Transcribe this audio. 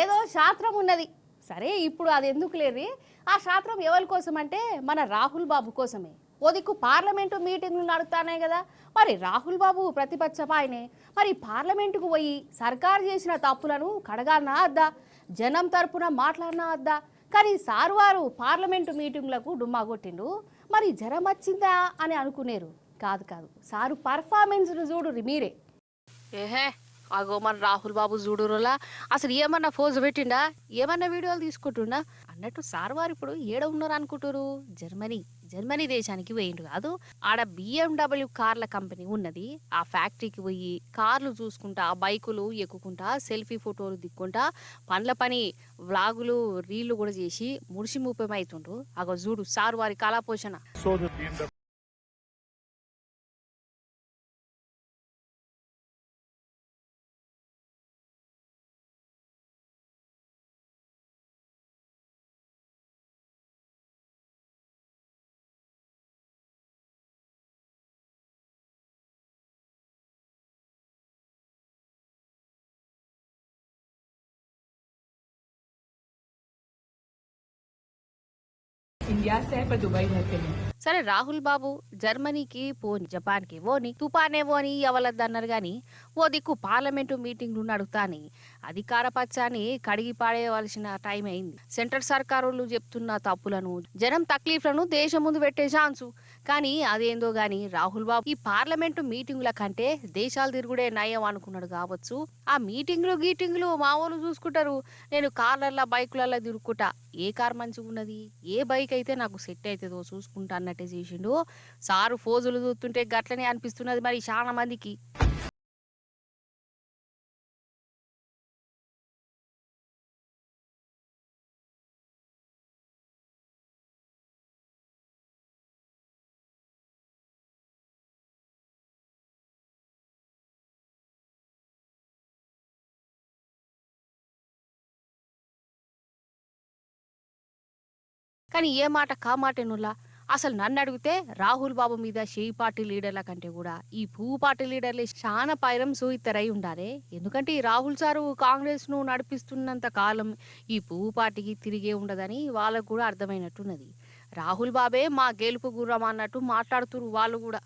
ఏదో శాస్త్రం ఉన్నది. సరే ఇప్పుడు అది ఎందుకు లేదు, ఆ శాస్త్రం ఎవరి కోసం అంటే మన రాహుల్ బాబు కోసమే. ఓ దిక్కు పార్లమెంటు మీటింగ్లు నడుస్తున్నాయి కదా, మరి రాహుల్ బాబు ప్రతిపక్షం ఆయనే. మరి పార్లమెంటుకు పోయి సర్కారు చేసిన తప్పులను కడగాలనా వద్దా, జనం తరపున మాట్లాడినా వద్దా? కానీ సారు వారు పార్లమెంటు మీటింగ్లకు డుమ్మా కొట్టిండు. మరి జ్వరం వచ్చిందా అని అనుకునేరు. కాదు కాదు, సారు పర్ఫార్మెన్స్ను చూడు మీరే. ఏహే, అగో మన రాహుల్ బాబు చూడురులా అసలు ఏమన్నా ఫోజ్ పెట్టిండా, ఏమన్నా వీడియోలు తీసుకుంటుండా అన్నట్టు సార్ వారు ఇప్పుడు ఏడ ఉన్నారు అనుకుంటారు? జర్మనీ దేశానికి పోయిండు కాదు, ఆడ BMW కార్ల కంపెనీ ఉన్నది. ఆ ఫ్యాక్టరీకి పోయి కార్లు చూసుకుంటా, బైకులు ఎక్కుకుంటా, సెల్ఫీ ఫోటోలు దిక్కుంటా, పండ్ల పని వ్లాగులు రీళ్లు కూడా చేసి ముడిసి ముప్పేమైతుండ్రు. అగో చూడు సార్ వారి కళాపోషణ. इंडिया से है पर दुबई रहते हैं। సరే రాహుల్ బాబు జర్మనీకి పోని, జపాన్కి పోని, తుపానే పోని ఎవలద్దన్నారు కానీ ఓ దిక్కు పార్లమెంటు మీటింగ్లు నడుగుతాని అధికార పక్షాన్ని కడిగి పాడేయవలసిన టైం అయింది. సెంట్రల్ సర్కారులు చెప్తున్న తప్పులను, జనం తక్లీఫ్లను దేశం ముందు పెట్టే ఛాన్సు. కానీ అదేందో గాని రాహుల్ బాబు ఈ పార్లమెంటు మీటింగుల కంటే దేశాలు తిరుగుడే నయం అనుకున్నాడు కావచ్చు. ఆ మీటింగ్లు గీటింగ్లు మామూలు చూసుకుంటారు, నేను కార్లల్లా బైకులల్లా తిరుగుకుంటా, ఏ కార్ మంచిగా ఉన్నది, ఏ బైక్ అయితే నాకు సెట్ అవుతుందో చూసుకుంటా అన్నట్టే చేసిండు. సారు ఫోజులు చూస్తుంటే గట్లనే అనిపిస్తున్నది మరి చాలా మందికి. కానీ ఏ మాట కామాటేనులా, అసలు నన్ను అడిగితే రాహుల్ బాబు మీద షేయి పార్టీ లీడర్ల కంటే కూడా ఈ పువ్వు పార్టీ లీడర్లే చాలా పైరం సూయిత్తరై ఉండాలి. ఎందుకంటే ఈ రాహుల్ సారు కాంగ్రెస్ ను నడిపిస్తున్నంత కాలం ఈ పువ్వు పార్టీకి తిరిగే ఉండదని వాళ్ళకు కూడా అర్థమైనట్టున్నది. రాహుల్ బాబే మా గెలుపు గుర్రం అన్నట్టు మాట్లాడుతున్నారు వాళ్ళు కూడా.